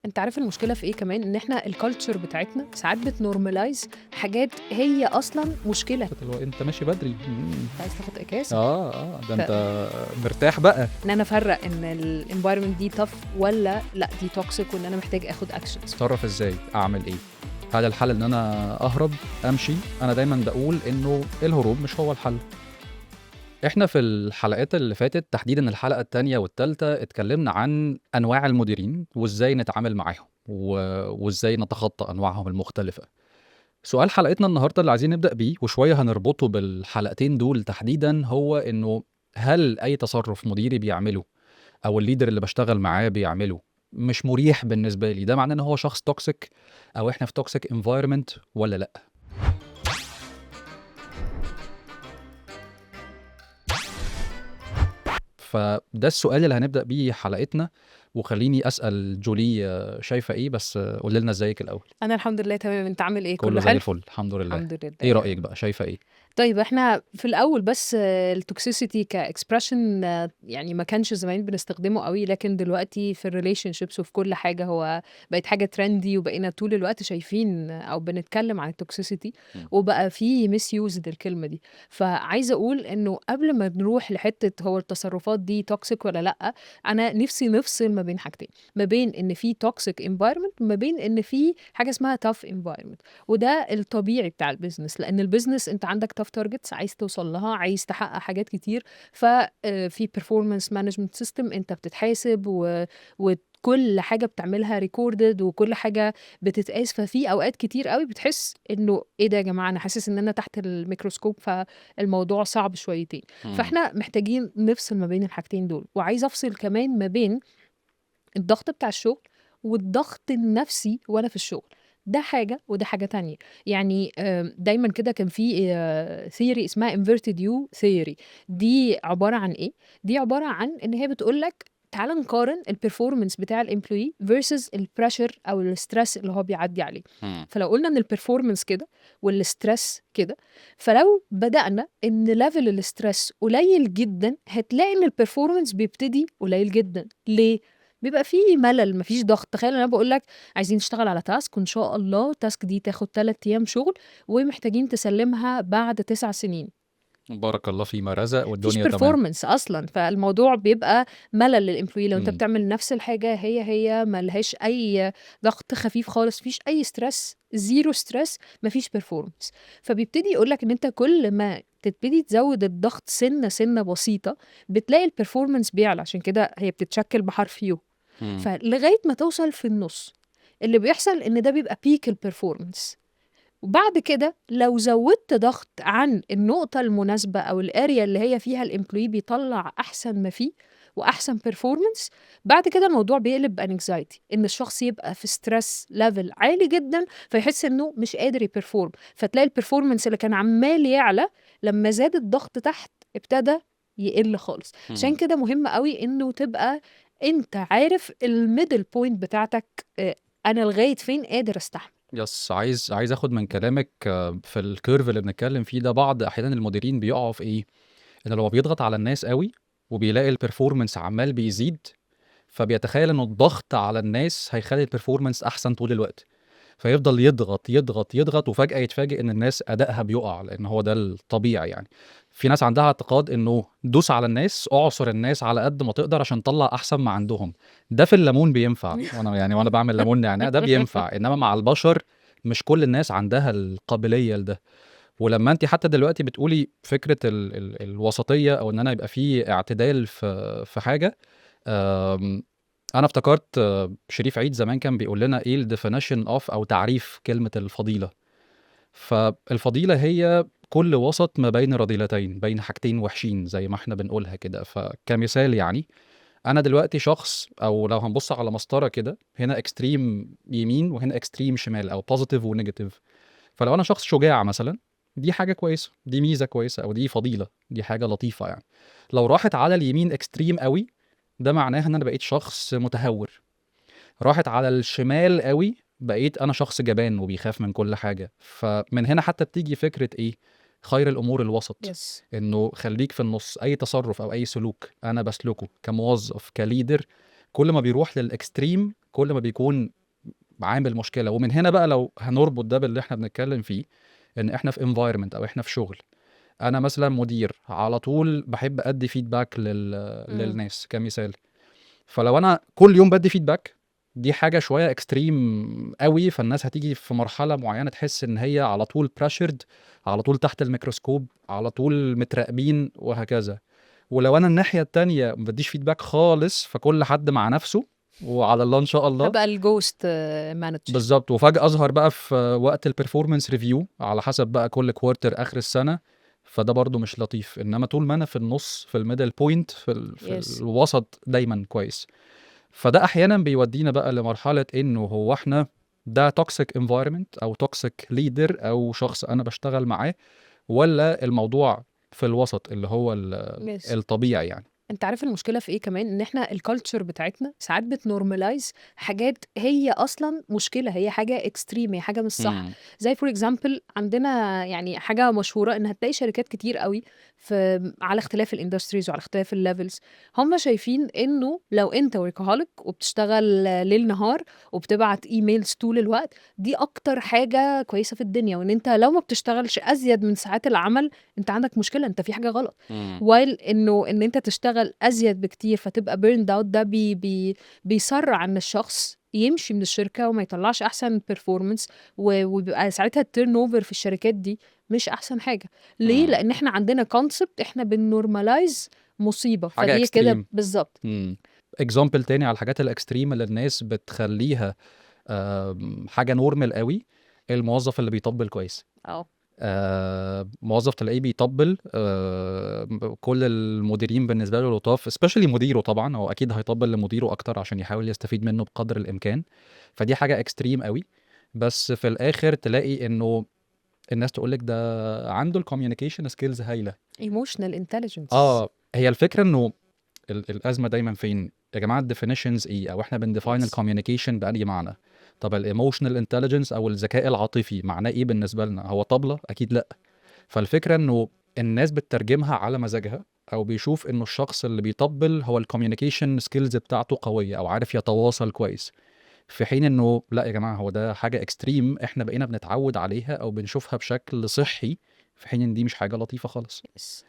انت عارف المشكله في ايه كمان؟ ان احنا الكالتشر بتاعتنا ساعات بتنورماليز حاجات هي اصلا مشكله. اللي هو انت ماشي بدري. انت عايز تاخد اجازه ده ف... انت مرتاح بقى. ان انا افرق ان الانفايرمنت دي تف ولا لا دي توكسيك وان انا محتاج اخد اكشنز. اتصرف ازاي؟ اعمل ايه؟ هل الحل ان انا اهرب امشي؟ انا دايما بقول انه الهروب مش هو الحل. احنا في الحلقات اللي فاتت تحديدا الحلقة التانية والتالتة اتكلمنا عن انواع المديرين وازاي نتعامل معاهم وازاي نتخطى انواعهم المختلفة. سؤال حلقتنا النهاردة اللي عايزين نبدأ بيه وشوية هنربطه بالحلقتين دول تحديدا هو انه هل اي تصرف مديري بيعمله او الليدر اللي بشتغل معاه بيعمله مش مريح بالنسبة لي، ده معناه ان هو شخص توكسيك او احنا في توكسيك انفايرمنت ولا لا؟ فده السؤال اللي هنبدأ بيه حلقتنا. وخليني أسأل جولي شايفة ايه، بس قولي لنا ازيك الأول. انا الحمد لله تمام، انت عامل ايه؟ كله كله زي حلو الفل الحمد لله. الحمد لله ايه يا رأيك رب. بقى؟ شايفة ايه؟ طيب احنا في الاول بس التوكسيسيتي كاكسبريشن يعني ما كانش زمان بنستخدمه قوي، لكن دلوقتي في الريليشن شيبس وفي كل حاجه هو بقت حاجه ترندي، وبقينا طول الوقت شايفين او بنتكلم عن التوكسيسيتي، مم. وبقى في ميس يوزد الكلمه دي. فعايزه اقول انه قبل ما نروح لحته هو التصرفات دي توكسيك ولا لا، انا نفسي نفصل ما بين حاجتين، ما بين ان في توكسيك انفايرمنت، ما بين ان في حاجه اسمها تاف انفايرمنت. وده الطبيعي بتاع البيزنس، لان البيزنس انت عندك تاف تارجتس عايز توصل لها، عايز تحقق حاجات كتير. ففي performance management system انت بتتحاسب وكل حاجه بتعملها ريكوردد وكل حاجه بتتقاس. ففي اوقات كتير قوي بتحس انه ايه ده يا جماعه، انا حاسس ان انا تحت الميكروسكوب، فالموضوع صعب شويتين. مم. فاحنا محتاجين نفصل ما بين الحاجتين دول، وعايز افصل كمان ما بين الضغط بتاع الشغل والضغط النفسي وانا في الشغل. ده حاجة وده حاجة تانية. يعني دايما كده كان في ثيوري اسمها inverted U theory. دي عبارة عن ايه؟ دي عبارة عن ان هي بتقولك تعال نقارن البرفورمانس بتاع الامبلوي versus البريشر او الستريس اللي هو بيعدي عليه. مم. فلو قلنا ان البرفورمانس كده والستريس كده، فلو بدأنا ان ليفل الستريس قليل جدا، هتلاقي ان البرفورمانس بيبتدي قليل جدا. ليه؟ بيبقى فيه ملل، مفيش ضغط. تخيل انا بقول لك عايزين نشتغل على تاسك، وان شاء الله التاسك دي تاخد 3 ايام شغل، ومحتاجين تسلمها بعد 9 سنين. بارك الله فيما رزق مفيش والدنيا تمام. performance اصلا، فالموضوع بيبقى ملل للامبلوي. لو انت مم. بتعمل نفس الحاجه هي ملهاش اي ضغط، خفيف خالص، مفيش اي ستريس، زيرو ستريس، مفيش performance. فبيبتدي يقول لك ان انت كل ما تبتدي تزود الضغط سنه سنه بسيطه، بتلاقي البرفورمانس بيعلى. عشان كده هي بتتشكل بحرف يو. مم. فلغايه ما توصل في النص، اللي بيحصل ان ده بيبقى بيك البرفورمانس. وبعد كده لو زودت ضغط عن النقطة المناسبة أو الاريا اللي هي فيها الامبلوي بيطلع أحسن ما فيه وأحسن بيرفورمانس، بعد كده الموضوع بيقلب بانكزايتي، إن الشخص يبقى في ستريس ليفل عالي جدا، فيحس إنه مش قادر يبرفورم. فتلاقي البرفورمانس اللي كان عمال يعلى لما زاد الضغط تحت ابتدى يقل خالص. عشان مم. كده مهم قوي إنه تبقى أنت عارف الميدل بوينت بتاعتك. أنا لغاية فين قادر أستحمل. يس، عايز اخد من كلامك في الكيرف اللي بنتكلم فيه ده. بعض احيانا المديرين بيقعوا في ايه؟ ان لو بيضغط على الناس قوي وبيلاقي البرفورمانس عمال بيزيد، فبيتخيل انه الضغط على الناس هيخلي البرفورمانس احسن طول الوقت، فيفضل يضغط يضغط يضغط وفجأة يتفاجئ ان الناس ادائها بيقع، لان هو ده الطبيعي يعني. في ناس عندها اعتقاد انه دوس على الناس، اعصر الناس على قد ما تقدر عشان تطلع احسن ما عندهم. ده في الليمون بينفع، وانا بعمل ليمون نعناع ده بينفع، انما مع البشر مش كل الناس عندها القابلية لده. ولما انت حتى دلوقتي بتقولي فكرة الوسطية او ان انا يبقى في اعتدال في حاجة، آم، انا افتكرت شريف عيد زمان كان بيقول لنا ايه الديفينيشن اوف او تعريف كلمة الفضيلة. فالفضيلة هي كل وسط ما بين رذيلتين، بين حاجتين وحشين زي ما احنا بنقولها كده. فكمثال يعني انا دلوقتي شخص، او لو هنبص على مسطرة كده، هنا اكستريم يمين وهنا اكستريم شمال، او بوزيتيف ونيجاتيف. فلو انا شخص شجاع مثلا، دي حاجة كويسة، دي ميزة كويسة، او دي فضيلة، دي حاجة لطيفة يعني. لو راحت على اليمين اكستريم قوي، ده معناه ان انا بقيت شخص متهور. راحت على الشمال قوي، بقيت انا شخص جبان وبيخاف من كل حاجة. فمن هنا حتى بتيجي فكرة ايه؟ خير الامور الوسط. يس. انه خليك في النص. اي تصرف او اي سلوك انا بسلكه كموظف كليدر، كل ما بيروح للاكستريم كل ما بيكون عامل مشكله. ومن هنا بقى لو هنربط ده باللي احنا بنتكلم فيه، ان احنا في environment او احنا في شغل، انا مثلا مدير على طول بحب ادي فيدباك إمم. للناس كمثال. فلو انا كل يوم بدي فيدباك، دي حاجه شويه اكستريم قوي، فالناس هتيجي في مرحله معينه تحس ان هي على طول بريشرد، على طول تحت الميكروسكوب، على طول متراقبين وهكذا. ولو انا الناحيه التانية ما بديش فيدباك خالص، فكل حد مع نفسه وعلى الله ان شاء الله. هابقى الghost manager. بالظبط. وفجاه اظهر بقى في وقت البرفورمانس ريفيو على حسب بقى كل كوارتر اخر السنه، فده برضو مش لطيف. انما طول ما انا في النص، في الميدل بوينت، في Yes. الوسط دايما كويس. فده احيانا بيودينا بقى لمرحله انه هو احنا ده توكسيك انفايرمنت او توكسيك ليدر او شخص انا بشتغل معاه، ولا الموضوع في الوسط اللي هو Yes. الطبيعي يعني. انت عارف المشكله في ايه كمان؟ ان احنا الكالتشر بتاعتنا ساعات بتنورماليز حاجات هي اصلا مشكله، هي حاجه اكستريم، هي حاجه مش صح. امم زي فور اكزامبل عندنا يعني حاجه مشهوره ان هتلاقي شركات كتير قوي في على اختلاف الاندستريز وعلى اختلاف الليفلز، هم شايفين انه لو انت وركهوليك وبتشتغل ليل نهار وبتبعت ايميلز طول الوقت، دي اكتر حاجه كويسه في الدنيا، وان انت لو ما بتشتغلش ازيد من ساعات العمل انت عندك مشكله، انت في حاجه غلط. امم while انه ان انت تشتغل ازيد بكتير فتبقى burned out، ده بيسرع ان الشخص يمشي من الشركة وما يطلعش احسن performance، وبيبقى ساعتها التيرن اوفر في الشركات دي مش احسن حاجة. ليه؟ امم لان احنا عندنا كونسبت احنا بنورماليز مصيبة، حاجه فدي كده اكستريم. بالظبط. اكزامبل تاني على الحاجات الاكستريم اللي الناس بتخليها حاجه نورمال قوي، الموظف اللي بيطبل كويس. اه. موظف تلاقيه بيطبل، كل المديرين بالنسبه له لطاف، سبيشالي مديره طبعا، هو اكيد هيطبل لمديره اكتر عشان يحاول يستفيد منه بقدر الامكان. فدي حاجه اكستريم قوي. بس في الاخر تلاقي انه الناس تقول لك ده عنده الكوميونيكيشن سكيلز هايله. emotional intelligence. اه، هي الفكره انه الازمه دايما فين يا جماعه؟ الديفينيشنز ايه؟ او احنا بنديفاين yes. الكوميونيكيشن بأي معنى؟ طب الايموشنال انتليجنس او الذكاء العاطفي معناه ايه بالنسبه لنا؟ هو طبله؟ اكيد لا. فالفكره انه الناس بتترجمها على مزاجها، او بيشوف انه الشخص اللي بيطبل هو الكوميونيكيشن سكيلز بتاعته قويه او عارف يتواصل كويس، في حين انه لا يا جماعه، هو ده حاجه اكستريم احنا بقينا بنتعود عليها او بنشوفها بشكل صحي، في حين ان دي مش حاجه لطيفه خالص. yes.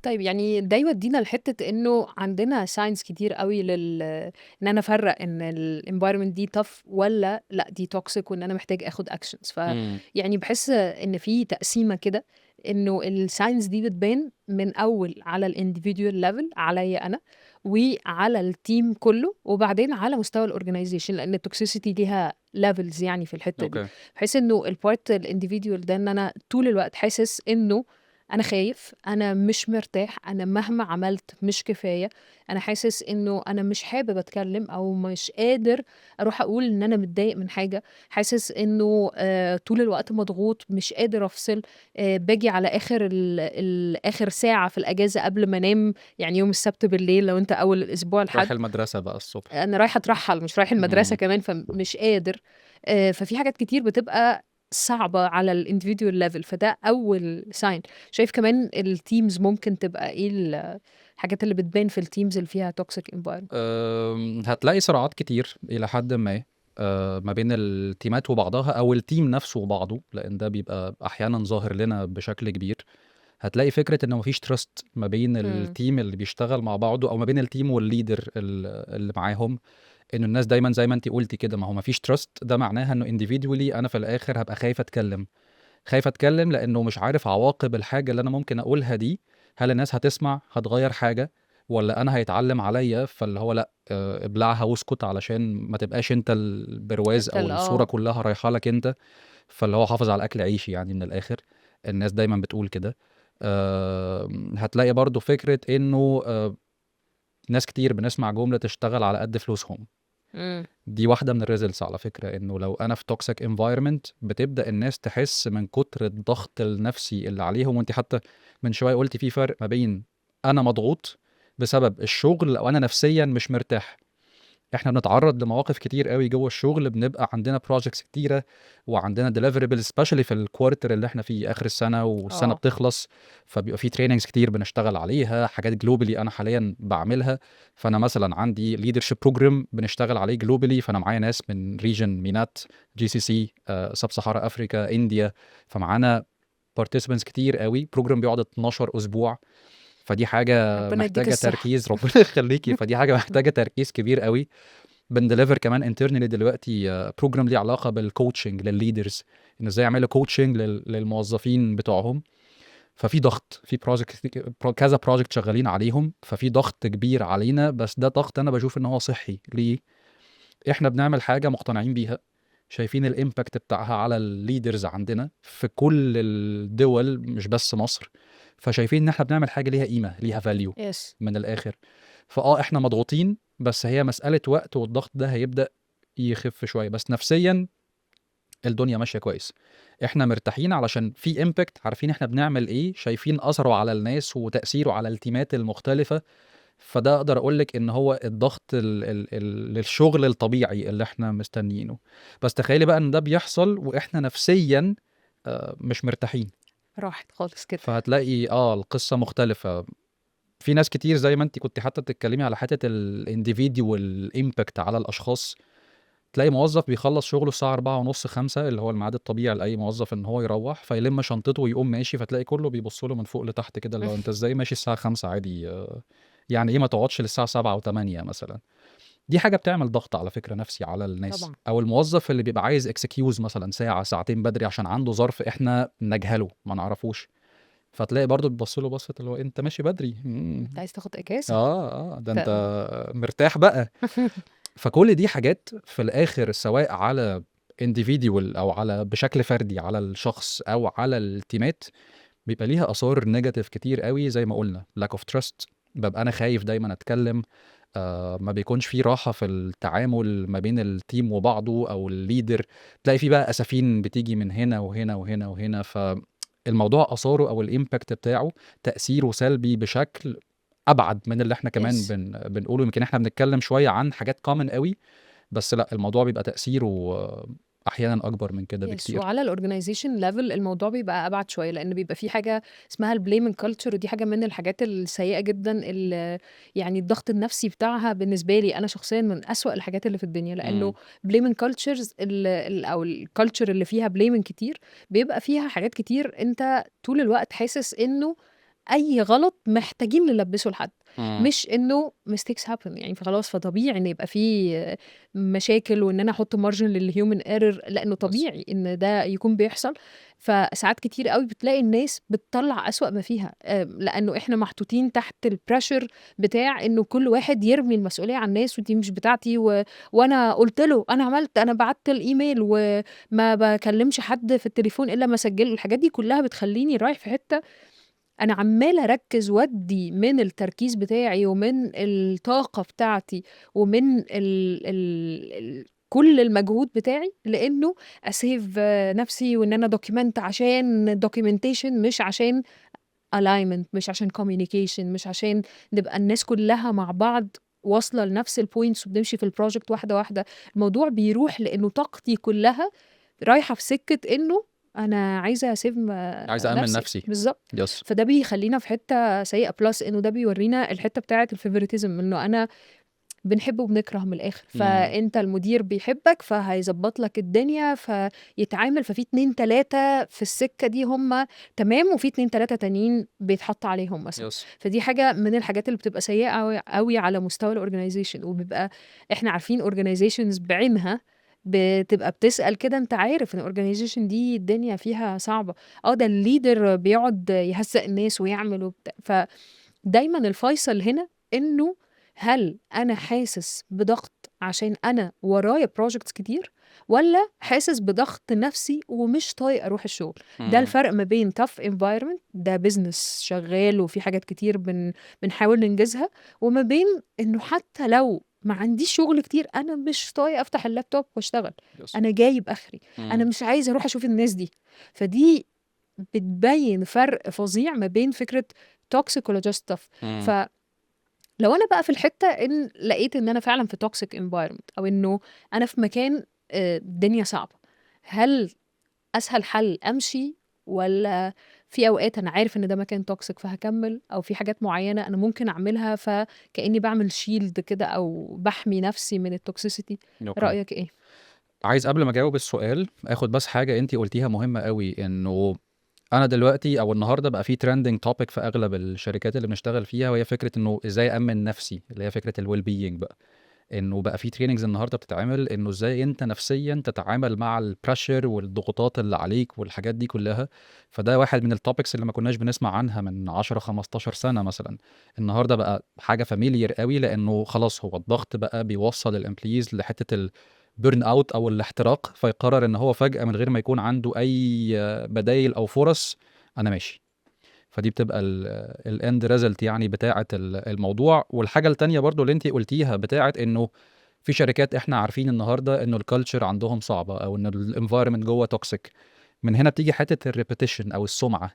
طيب يعني ده يودينا لحتة انه عندنا ساينس كتير قوي ان انا افرق ان الانفايرمنت دي tough ولا لا دي توكسيك وان انا محتاج اخد اكشنز. امم يعني بحس ان في تقسيمة كده، انه الساينس دي بتبان من اول على الانديفيديوال ليفل عليا انا، وعلى التيم كله، وبعدين على مستوى الاورجنايزيشن، لان التوكسيسيتي ليها ليفلز يعني في الحتة دي. اوكي. بحيث انه البارت الانديفيديوال ده ان انا طول الوقت حاسس انه انا خايف، انا مش مرتاح، انا مهما عملت مش كفايه، انا حاسس انه انا مش حابب اتكلم او مش قادر اروح اقول ان انا متضايق من حاجه، حاسس انه طول الوقت مضغوط مش قادر افصل، باجي على اخر ساعه في الاجازه قبل ما انام، يعني يوم السبت بالليل لو انت اول الاسبوع رايح لحد، المدرسه بقى الصبح. انا رايحه اترحل مش رايح المدرسه امم كمان فمش قادر. ففي حاجات كتير بتبقى صعبة على الانديفيديوال ليفل، فده أول ساين. شايف كمان التيمز ممكن تبقى ايه الحاجات اللي بتبان في التيمز اللي فيها توكسيك انفايرمنت؟ هتلاقي صراعات كتير إلى حد ما، ما بين التيمات وبعضها أو التيم نفسه وبعضه، لأن ده بيبقى أحيانا ظاهر لنا بشكل كبير. هتلاقي فكرة إنه مفيش تراست ما بين امم. التيم اللي بيشتغل مع بعضه أو ما بين التيم والليدر اللي معاهم. إنه الناس دايما زي ما أنت قلتي كده، ما هو مفيش تراست، ده معناها إنه individually أنا في الآخر هبقى خايف أتكلم. خايف أتكلم لأنه مش عارف عواقب الحاجة اللي أنا ممكن أقولها دي. هل الناس هتسمع هتغير حاجة، ولا أنا هيتعلم عليا؟ فاللي هو لأ، ابلعها واسكت علشان ما تبقاش أنت البرواز انت أو الصورة اه. كلها رايحة لك أنت. فاللي هو حافظ على أكل عيشي يعني من الآخر. الناس دايما بتقول كده. هتلاقي برضو فكرة إنه ناس كتير بنسمع جملة تشتغل على قد فلوسهم. امم. دي واحدة من الريزلتس على فكرة، انه لو انا في توكسيك انفايرمنت بتبدأ الناس تحس من كتر الضغط النفسي اللي عليهم. وانت حتى من شوية قلتي في فرق ما بين انا مضغوط بسبب الشغل او انا نفسيا مش مرتاح. احنا بنتعرض لمواقف كتير قوي جوه الشغل، بنبقى عندنا بروجكتس كتيره وعندنا deliverables especially في الكوارتر اللي احنا فيه اخر السنه والسنه بتخلص، فبيبقى في تريننجز كتير بنشتغل عليها، حاجات جلوبالي انا حاليا بعملها. فانا مثلا عندي ليدرشيب بروجرام بنشتغل عليه جلوبالي، فانا معايا ناس من ريجن مينات، جي سي سي، سب صحراء افريكا، انديا، فمعانا بارتيسيبنتس كتير قوي. بروجرام بيقعد 12 اسبوع، فدي حاجه ربنا يديك محتاجه الصحة. تركيز. ربنا يخليكي. فدي حاجه محتاجه تركيز كبير قوي. بندليفر كمان انترنالي دلوقتي بروجرام ليه علاقه بالكوتشنج للليدرز، ان ازاي يعملوا كوتشنج للموظفين بتوعهم. ففي ضغط، في كذا بروجكت شغالين عليهم، ففي ضغط كبير علينا، بس ده ضغط انا بشوف ان هو صحي. ليه؟ احنا بنعمل حاجه مقتنعين بيها، شايفين الامباكت بتاعها على الليدرز عندنا في كل الدول مش بس مصر، فشايفين ان احنا بنعمل حاجه ليها قيمه، ليها فاليو يس. من الاخر. احنا مضغوطين، بس هي مساله وقت، والضغط ده هيبدا يخف شويه، بس نفسيا الدنيا ماشيه كويس. احنا مرتاحين علشان في امباكت، عارفين احنا بنعمل ايه، شايفين اثره على الناس وتاثيره على التيمات المختلفه. فده اقدر اقول لك ان هو الضغط للشغل الطبيعي اللي احنا مستنيينه. بس تخيلي بقى ان ده بيحصل واحنا نفسيا مش مرتاحين، راحت خالص كده. فهتلاقي القصة مختلفة. في ناس كتير زي ما انت كنت حتى بتتكلمي على حتة الانديفيديوال امباكت على الاشخاص، تلاقي موظف بيخلص شغله الساعة 4:30 5 اللي هو الميعاد الطبيعي لأي موظف ان هو يروح، فيلم شنطته ويقوم ماشي، فتلاقي كله بيبص له من فوق لتحت كده، اللي هو انت ازاي ماشي الساعة 5 عادي؟ يعني ايه ما تقعدش للساعة 7 و8 مثلا؟ دي حاجة بتعمل ضغط على فكرة نفسي على الناس. طبعا. او الموظف اللي بيبقى عايز اكسكيوز مثلا ساعة ساعتين بدري عشان عنده ظرف احنا نجهله ما نعرفوش، فتلاقي برضه بتبص له بصة اللي هو انت ماشي بدري. انت عايز تاخد اجازة. ده ف... انت مرتاح بقى. فكل دي حاجات في الاخر سواء على individual او على بشكل فردي على الشخص او على التيمات، بيبقى ليها اثار نيجاتيف كتير قوي. زي ما قلنا lack of trust، ببقى انا خايف دايما اتكلم، ما بيكونش في راحة في التعامل ما بين التيم وبعضه او الليدر، تلاقي في بقى اسفين بتيجي من هنا وهنا وهنا وهنا. فالموضوع اثاره او الامباكت بتاعه تأثيره سلبي بشكل ابعد من اللي احنا كمان يس. بنقوله. يمكن احنا بنتكلم شوية عن حاجات كومن قوي، بس لا، الموضوع بيبقى تأثيره احيانا اكبر من كده يس. بكتير. وعلى الاورجنايزيشن ليفل الموضوع بيبقى ابعد شويه، لان بيبقى في حاجه اسمها البليمنج كلتشر، ودي حاجه من الحاجات السيئه جدا اللي يعني الضغط النفسي بتاعها بالنسبه لي انا شخصيا من أسوأ الحاجات اللي في الدنيا. لانه امم بليمنج كلتشرز او الكالتشر اللي فيها بليمنج كتير بيبقى فيها حاجات كتير انت طول الوقت حاسس انه اي غلط محتاجين نلبسه لحد، امم مش انه mistakes happen يعني. فخلاص فطبيعي ان يبقى فيه مشاكل، وان انا احط مارجن للهيومن ايرور، لانه بس طبيعي ان ده يكون بيحصل. فساعات كتير قوي بتلاقي الناس بتطلع أسوأ ما فيها، لانه احنا محطوطين تحت البريشر بتاع انه كل واحد يرمي المسؤوليه على الناس، ودي مش بتاعتي وانا قلت له، انا عملت، انا بعت الايميل وما بكلمش حد في التليفون الا ما اسجله. الحاجات دي كلها بتخليني رايح في حته انا عماله اركز وادي من التركيز بتاعي ومن الطاقه بتاعتي ومن كل المجهود بتاعي، لانه اسيف نفسي، وان انا دوكيمنت عشان دوكيومنتيشن، مش عشان alignment، مش عشان communication، مش عشان نبقى الناس كلها مع بعض واصله لنفس البوينتس وبنمشي في البروجكت واحده واحده. الموضوع بيروح لانه طاقتي كلها رايحه في سكه انه انا عايزه اسيف عايز أأمن نفسي نفسي. بالظبط. يس. فده بيخلينا في حته سيئه، بلس انه ده بيورينا الحته بتاعه الفيفوريتيزم، انه انا بنحب وبنكره من الاخر. امم فانت المدير بيحبك فهيظبط لك الدنيا فيتعامل، ففي 2 3 في السكه دي هم تمام، وفي 2 3 تانيين بيتحط عليهم مثلا. يس. فدي حاجه من الحاجات اللي بتبقى سيئه قوي قوي على مستوى الاورجنايزيشن. وبيبقى احنا عارفين اورجنايزيشنز بعينها بتبقى بتسأل كده، انت عارف ان الاورجنايزيشن دي الدنيا فيها صعبة، ده الليدر بيقعد يهزق الناس ويعمل وبتاع. فدايما الفيصل هنا انه هل انا حاسس بضغط عشان انا ورايا بروجكتس كتير، ولا حاسس بضغط نفسي ومش طايق اروح الشغل. ده امم الفرق ما بين tough environment، ده بيزنس شغال وفي حاجات كتير بنحاول ننجزها، وما بين انه حتى لو ما عنديش شغل كتير انا مش طايق افتح اللابتوب واشتغل، يس. انا جايب اخري، انا امم مش عايزه اروح اشوف الناس دي. فدي بتبين فرق فظيع ما بين فكره toxic ولا just tough. امم لو أنا بقى في الحتة إن لقيت إن أنا فعلًا في toxic environment أو إنه أنا في مكان الدنيا صعبة، هل أسهل حل أمشي والّا في أوقات أنا عارف إن ده مكان toxic فهاكمّل، أو في حاجات معيّنة أنا ممكن أعملها فكإني باعمل shield كده أو باحمي نفسي من الtoxicity؟ أوكي. رأيك إيه؟ عايز قبل ما أجاوب السؤال آخد بس حاجة أنتِ قُلتيها مهمة أوي، إنه أنا دلوقتي أو النهارده بقى في trending topic في أغلب الشركات اللي بنشتغل فيها، وهي فكرة إنه إزاي أأمِّن نفسي، اللي هي فكرة الwell being بقى. إنه بقى في trainings النهارده بتتعمل إنه إزاي أنت نفسيًا تتعامل مع الpressure والضغوطات اللي عليك والحاجات دي كلها، فده واحد من الtopics اللي ما كناش بنسمع عنها من 10، 15 سنة مثلًا، النهارده بقى حاجة familiar أوي لإنه خلاص هو الضغط بقى بيوصّل الemployees لحتة الburn out أو الاحتراق، فيقرر إن هو فجأة من غير ما يكون عنده أي بدايل أو فرص، أنا ماشي. فدي بتبقى الend result يعني بتاعة الموضوع. والحاجة التانية برضه اللي أنتِ قُلتيها بتاعة إنه في شركات إحنا عارفين النهارده إنه الculture عندهم صعبة أو إن الenvironment جوّه toxic. من هنا بتيجي حتّة الreputation أو السُمعة،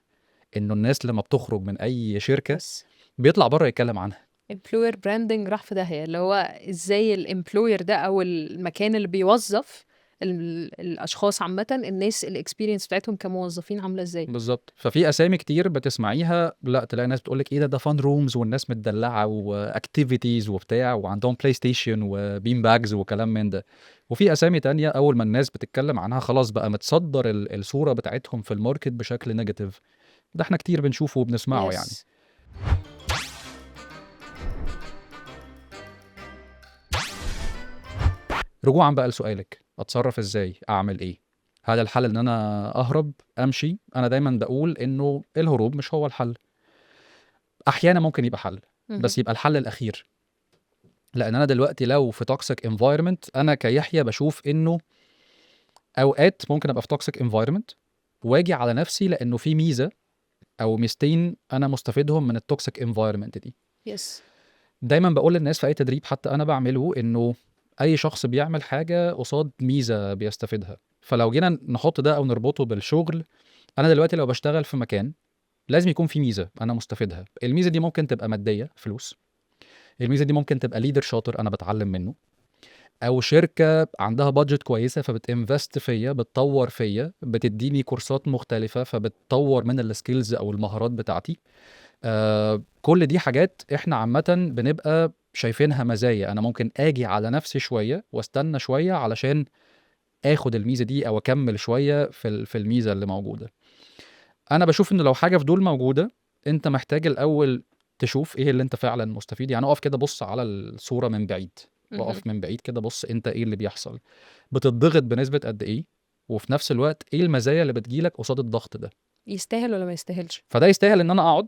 إنه الناس لمّا بتخرج من أي شركة بس بيطلع برّه يتكلّم عنها. employer branding راح في داهية، اللي هو إزاي الemployer ده أو المكان اللي بيوظّف الأشخاص عامةً، الناس الexperience بتاعتهم كموظفين عاملة إزاي. بالضبط. ففي أسامي كتير بتسمعيها لأ، تلاقي ناس بتقول لِك إيه ده fun rooms والناس متدلّعة وactivities وبتاع وعندهم PlayStation وbean bags وكلام من ده. وفي أسامي تانية أول ما الناس بتتكلّم عنها خلاص بقى متصدّر الصورة بتاعتهم في الmarket بشكل negative. ده إحنا كتير بنشوفه وبنسمعه يعني. Yes. رجوعًا بقى لسؤالِك، أتصرّف إزاي، أعمل إيه؟ هل الحل إن أنا أهرب، أمشي؟ أنا دايمًا باقول إنه الهروب مش هو الحل. أحيانًا ممكن يبقى حل، اهم. بس يبقى الحل الأخير. لأن أنا دلوقتي لو في toxic environment أنا كيحيى باشوف إنه أوقات ممكن أبقى في toxic environment وآجي على نفسي لإنه في ميزة أو ميزتين أنا مستفيدهم من الtoxic environment دي. Yes. دايمًا باقول للناس في أي تدريب حتى أنا باعمله إنه أي شخص بيعمل حاجة قصاد ميزة بيستفيدها. فلو جينا نحط ده أو نربطه بالشغل، أنا دلوقتي لو باشتغل في مكان لازم يكون في ميزة أنا مستفيدها. الميزة دي ممكن تبقى مادية، فلوس، الميزة دي ممكن تبقى leader شاطر أنا باتعلم منه، أو شركة عندها budget كويسة فبتinvest فيّا، بتطوّر فيّا، بتدّيني كورسات مختلفة فبتطوّر من الskills أو المهارات بتاعتي. كل دي حاجات إحنا عامةً بنبقى شايفينها مزايا، أنا ممكن آجي على نفسي شوية واستنى شوية علشان آخد الميزة دي أو أكمّل شوية في الميزة اللي موجودة. أنا باشوف إنه لو حاجة في دول موجودة، أنت محتاج الأول تشوف إيه اللي أنت فعلًا مستفيد، يعني أقف كده بُص على الصورة من بعيد، اهم. أقف من بعيد كده بُص أنت إيه اللي بيحصل، بتتضغط بنسبة قد إيه، وفي نفس الوقت إيه المزايا اللي بتيجي لك قصاد الضغط ده. يستاهل والّا ما يستاهلش؟ فده يستاهل إن أنا أقعد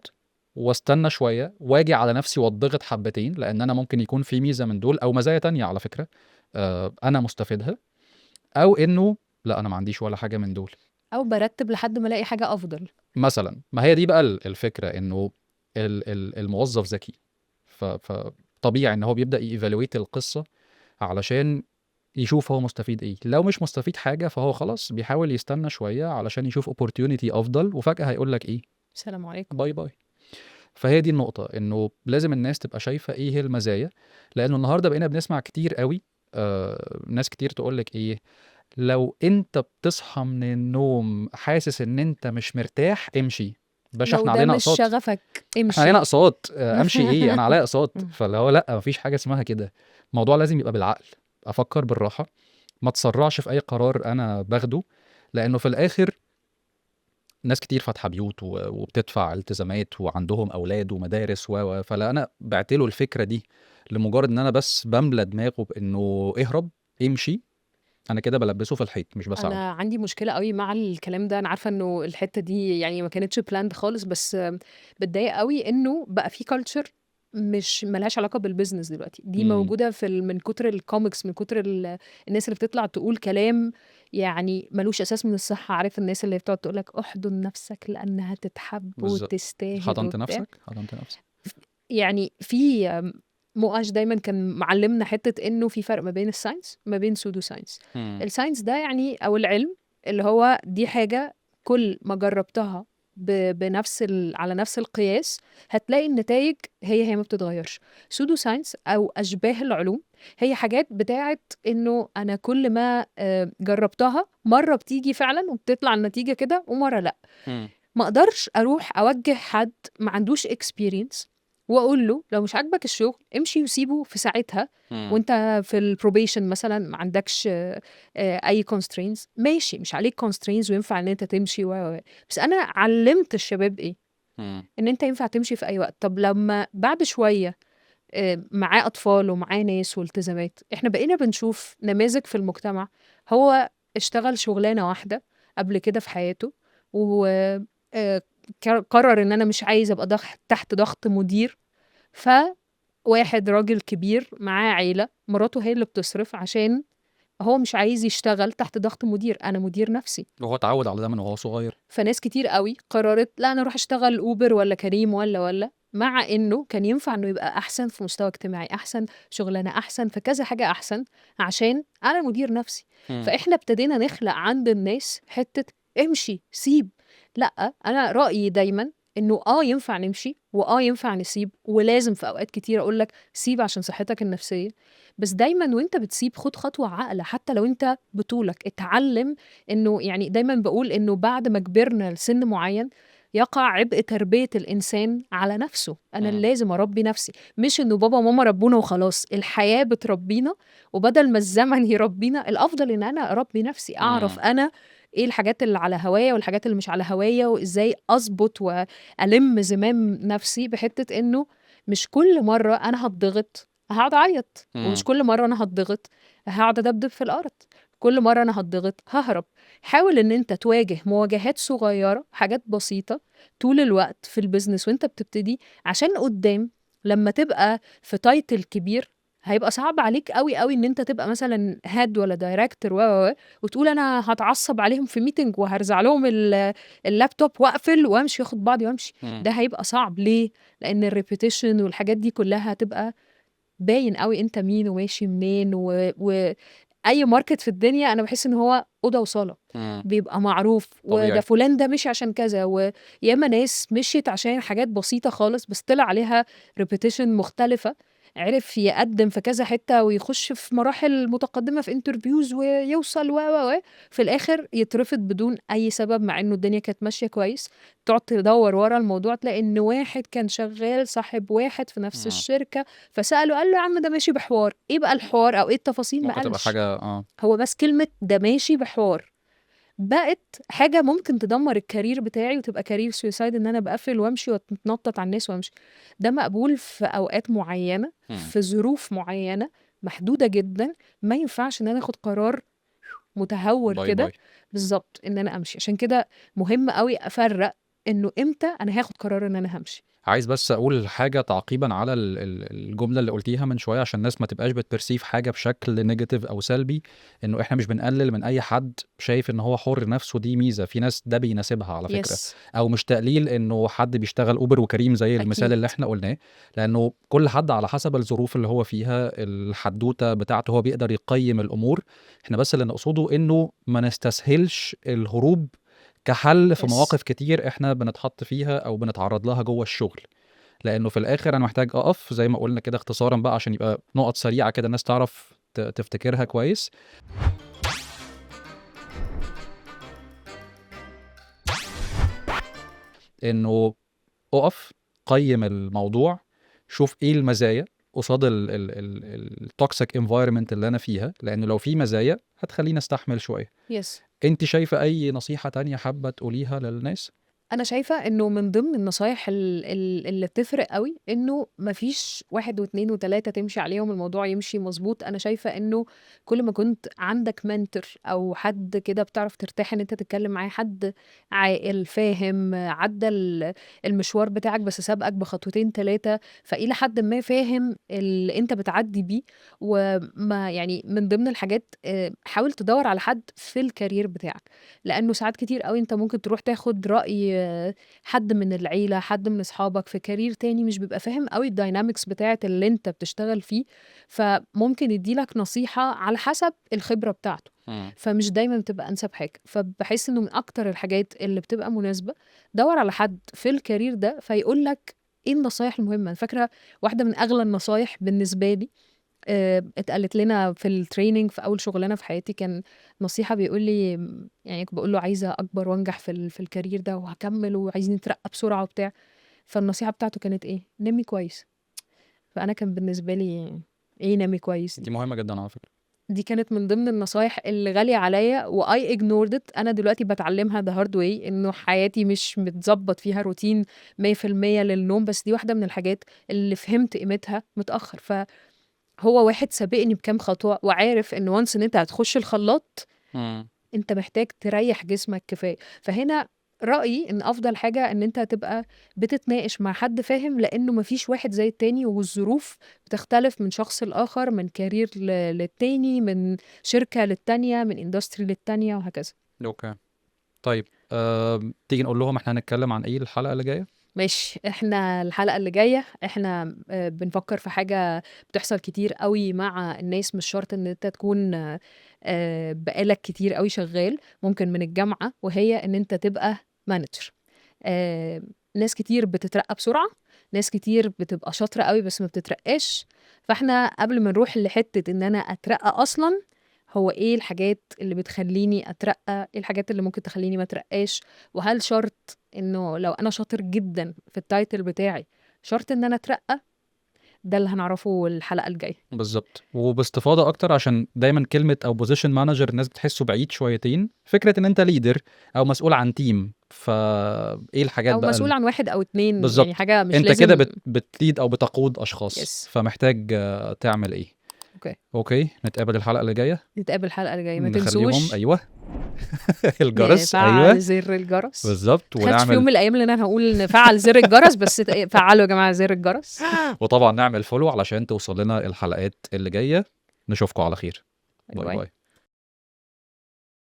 واستنى شوية وآجي على نفسي واتضغط حبتين، لإن أنا ممكن يكون في ميزة من دول أو مزايا تانية على فكرة أنا مستفيدها، أو إنه لأ أنا ما عنديش ولا حاجة من دول. أو بارتّب لحد ما ألاقي حاجة أفضل. مثلًا، ما هي دي بقى الفكرة إنه الموظف ذكي، فطبيعي إن هو بيبدأ يevaluate القصة علشان يشوف هو مستفيد إيه. لو مش مستفيد حاجة فهو خلاص بيحاول يستنى شوية علشان يشوف opportunity أفضل، وفجأة هيقول لك إيه السلام عليكم. باي باي. فهي دي النقطة، إنه لازم الناس تبقى شايفة إيه هي المزايا، لإنه النهارده بقينا بنسمع كتير أوي ناس كتير تقول لك إيه، لو أنت بتصحى من النوم حاسس إن أنت مش مرتاح امشي، باشا لو إحنا ده علينا مش أقساط، شغفك إحنا علينا امشي. أقساط أمشي إيه أنا عليّا أقساط. إمم. فاللي هو لأ ما فيش حاجة اسمها كده، الموضوع لازم يبقى بالعقل، أفكّر بالراحة، ما اتسرّعش في أي قرار أنا باخده، لإنه في الآخر ناس كتير فاتحة بيوت وبتدفع التزامات وعندهم أولاد ومدارس فلو أنا بِعت له الفكرة دي لمجرد إن أنا بس باملى دماغه بإنه اهرب، امشي، أنا كده بالبّسه في الحيط مش باساعده. أنا عندي مشكلة أوي مع الكلام ده، أنا عارفة إنه الحتّة دي يعني ما كانتش planned خالص، بس باتضايق أوي إنه بقى في culture مش ما لهاش علاقة بالbusiness دلوقتي، دي إمم، موجودة من كتر الcomics، من كتر الناس اللي بتطلع تقول كلام يعني ما لوش أساس من الصحة، عارف الناس اللي بتقعد تقول لك احضن نفسك لأنها تتحب بالضبط. وتستاهل حضنت وبتاع. نفسك، حضنت نفسك. يعني في مُقَش دايمًا كان معلّمنا حتّة إنه في فرق ما بين الscience وما بين pseudo science. إمم، الscience ده يعني أو العلم اللي هو دي حاجة كل ما جرّبتها بنفس على نفس القياس، هتلاقي النتائج هي ما بتتغيرش. سودو ساينس او اشباه العلوم هي حاجات بتاعت انه انا كل ما جربتها مره بتيجي فعلا وبتطلع النتيجه كده ومره لا. مم. ما اقدرش اروح اوجه حد ما عندوش اكسبيرينس واقول له لو مش عاجبك الشغل امشي وسيبه في ساعتها، مم. وانت في البروبيشن مثلا ما عندكش اي كونسترينز، ماشي مش عليك كونسترينز وينفع ان انت تمشي بس انا علمت الشباب ايه؟ مم. ان انت ينفع تمشي في اي وقت. طب لما بعد شويه معاه اطفال ومعاه ناس والتزامات، احنا بقينا بنشوف نماذج في المجتمع هو اشتغل شغلانه واحده قبل كده في حياته و قرر ان انا مش عايز ابقى تحت ضغط مدير. فواحد راجل كبير معاه عيله، مراته هي اللي بتصرف عشان هو مش عايز يشتغل تحت ضغط مدير، انا مدير نفسي. وهو اتعود على ده من وهو صغير. فناس كتير قوي قررت لا انا اروح اشتغل اوبر ولا كريم ولا مع انه كان ينفع انه يبقى احسن في مستوى اجتماعي احسن، شغلانه احسن، في كذا حاجه احسن، عشان انا مدير نفسي. مم. فاحنا ابتدينا نخلق عند الناس حته امشي سيب. لا، انا رايي دايما انه ينفع نمشي ينفع نسيب، ولازم في اوقات كتير اقول لك سيب عشان صحتك النفسيه. بس دايما وانت بتسيب خد خطوه عاقله، حتى لو انت بطولك اتعلم انه يعني دايما بقول انه بعد ما كبرنا لسن معين يقع عبء تربية الإنسان على نفسه. أنا اللي مم. لازم أربي نفسي، مش إنه بابا وماما ربونا وخلاص. الحياة بتربينا، وبدل ما الزمن يربينا الأفضل إن أنا أربي نفسي، أعرف مم. أنا إيه الحاجات اللي على هوايا والحاجات اللي مش على هوايا، وإزاي أظبط وألم زمام نفسي بحتة إنه مش كل مرة أنا هتضغط هقعد أعيط، ومش مم. كل مرة أنا هتضغط هقعد أدبدب في الأرض، كل مرة أنا هتضغط ههرب. حاول ان انت تواجه مواجهات صغيرة، حاجات بسيطة طول الوقت في البيزنس وانت بتبتدي، عشان قدام لما تبقى في تايتل كبير هيبقى صعب عليك قوي قوي ان انت تبقى مثلا هاد ولا دايركتور وتقول انا هتعصب عليهم في ميتنج وهرزع لهم اللابتوب واقفل وامشي واخد بعضي وامشي. مم. ده هيبقى صعب ليه؟ لان الريبيتيشن والحاجات دي كلها هتبقى باين قوي انت مين وماشي منين اي ماركت في الدنيا انا بحس ان هو اوضه وصاله، مم. بيبقى معروف وده طبيعي. فلان ده مشي عشان كذا، وياما ناس مشيت عشان حاجات بسيطه خالص بس طلع عليها ريبيتيشن مختلفه، عرف يقدم في كذا حته ويخش في مراحل متقدمه في انترفيوز ويوصل في الاخر يترفض بدون اي سبب مع انه الدنيا كانت ماشيه كويس. تقعد تدور ورا الموضوع تلاقي ان واحد كان شغال صاحب واحد في نفس مم. الشركه، فسأله قال له يا عم ده ماشي بحوار، ايه بقى الحوار او ايه التفاصيل؟ ما ممكن تبقى قالش. حاجة هو بس كلمة ده ماشي بحوار بقت حاجة ممكن تدمر الكارير بتاعي وتبقى كارير سويسايد، ان انا بقفل وامشي واتنطط على الناس وامشي. ده مقبول في اوقات معينة مم. في ظروف معينة محدودة جدا، ما ينفعش ان انا اخد قرار متهور باي باي. كده. بالظبط ان انا امشي، عشان كده مهم قوي افرق انه امتى انا هاخد قرار ان انا همشي. عايز بس اقول حاجه تعقيبا على الجمله اللي قلتيها من شويه، عشان الناس ما تبقاش بتبرسيف حاجه بشكل نيجاتيف او سلبي. انه احنا مش بنقلل من اي حد شايف ان هو حر نفسه، دي ميزه في ناس ده بيناسبها على فكره. يس. او مش تقليل انه حد بيشتغل اوبر وكريم زي المثال اكيد. اللي احنا قلناه، لانه كل حد على حسب الظروف اللي هو فيها، الحدوته بتاعته هو بيقدر يقيم الامور. احنا بس اللي نقصده انه ما نستسهلش الهروب كحل في يس. مواقف كتير احنا بنتحط فيها او بنتعرض لها جوه الشغل. لانه في الاخر انا محتاج اقف زي ما قلنا كده اختصارا بقى، عشان يبقى نقط سريعه كده الناس تعرف تفتكرها كويس. انه اقف، قيم الموضوع، شوف ايه المزايا قصاد التوكسيك انفايرمنت اللي انا فيها، لانه لو في مزايا هتخليني استحمل شويه. يس. انت شايفه اي نصيحه تانية حابه تقوليها للناس؟ انا شايفه انه من ضمن النصايح اللي بتفرق قوي انه مفيش واحد واثنين وثلاثه تمشي عليهم الموضوع يمشي مظبوط. انا شايفه انه كل ما كنت عندك منتور او حد كده بتعرف ترتاح ان انت تتكلم معاه، حد عاقل فاهم عدى المشوار بتاعك بس سابقك بخطوتين ثلاثه، فإلى حد ما فاهم اللي انت بتعدي بيه. وما يعني من ضمن الحاجات حاول تدور على حد في الكارير بتاعك، لانه ساعات كتير قوي انت ممكن تروح تاخد رأي حد من العيلة، حد من أصحابك في career تاني مش بيبقى فاهم أوي الdynamics بتاعة اللي أنت بتشتغل فيه، فممكن يدّي لك نصيحة على حسب الخبرة بتاعته، فمش دايمًا بتبقى أنسب حاجة. فباحس إنه من أكتر الحاجات اللي بتبقى مناسبة، دَوّر على حد في الcareer ده فيقول لك إيه النصايح المهمة. أنا فاكرة واحدة من أغلى النصايح بالنسبة لي اتقالت لنا في الtraining في أول شغلانة في حياتي، كان نصيحة بيقول لي يعني باقول له عايزة أكبر وأنجح في الcareer ده وهاكمّل وعايزين نترقّى بسرعة وبتاع، فالنصيحة بتاعته كانت إيه، نامي كويس. فأنا كان بالنسبة لي إيه نامي كويس دي دي؟ مهمة جدًا على فكرة. دي كانت من ضمن النصايح اللي غالية عليّا وI ignored it. أنا دلوقتي باتعلّمها the hard way إنه حياتي مش متضبّط فيها روتين 100% للنوم، بس دي واحدة من الحاجات اللي فهمت قيمتها متأخّر. فهو واحد سابقني بكام خطوة وعارف إن once إن أنت هتخُش الخلاط، إمم. أنت محتاج تريّح جسمك كفاية. فهنا رأيي إن أفضل حاجة إن أنت تبقى بتتناقش مع حد فاهم، لإنه ما فيش واحد زي التاني والظروف بتختلف من شخص لآخر، من career للتاني، من شركة للتانية، من industry للتانية وهكذا. أوكي. طيب تيجي نقول لهم إحنا هنتكلم عن إيه الحلقة اللي جاية؟ ماشي، إحنا الحلقة اللي جاية إحنا بنفكّر في حاجة بتحصل كتير أوي مع الناس، مش شرط إن أنت تكون بقى لك كتير أوي شغّال، ممكن من الجامعة، وهي إن أنت تبقى manager. ناس كتير بتترقّى بسرعة، ناس كتير بتبقى شاطرة أوي بس ما بتترقّاش. فإحنا قبل ما نروح لحتّة إن أنا أترقّى أصلًا، هو إيه الحاجات اللي بتخلّيني أترقّى، إيه الحاجات اللي ممكن تخلّيني ما أترقّاش، وهل شرط إنه لو أنا شاطر جدًا في الtitle بتاعي، شرط إن أنا أترقّى؟ ده اللي هنعرفه الحلقة الجاية. بالضبط، وباستفاضة أكتر عشان دايمًا كلمة أو position manager الناس بتحسّه بعيد شويتين، فكرة إن أنت leader أو مسؤول عن team، فإيه الحاجات أو بقى مسؤول عن 1 أو 2، يعني بالضبط، حاجة مش أنت كده لازم. بتlead أو بتقود أشخاص، yes. فمحتاج تعمل إيه. أوكي، أوكي، نتقابل الحلقة اللي جاية، نتقابل الحلقة الجاية، ما نخلّيهم تنسوش أيوه الجرس، أيوه، نفعّل زر الجرس. بالضبط، ما تخيلش في يوم ونعمل من الأيام إن أنا هاقول نفعّل زر الجرس، بس فعّلوا يا جماعة زر الجرس. وطبعًا نعمل follow علشان توصل لنا الحلقات اللي جاية، نشوفكم على خير، باي باي، باي. باي.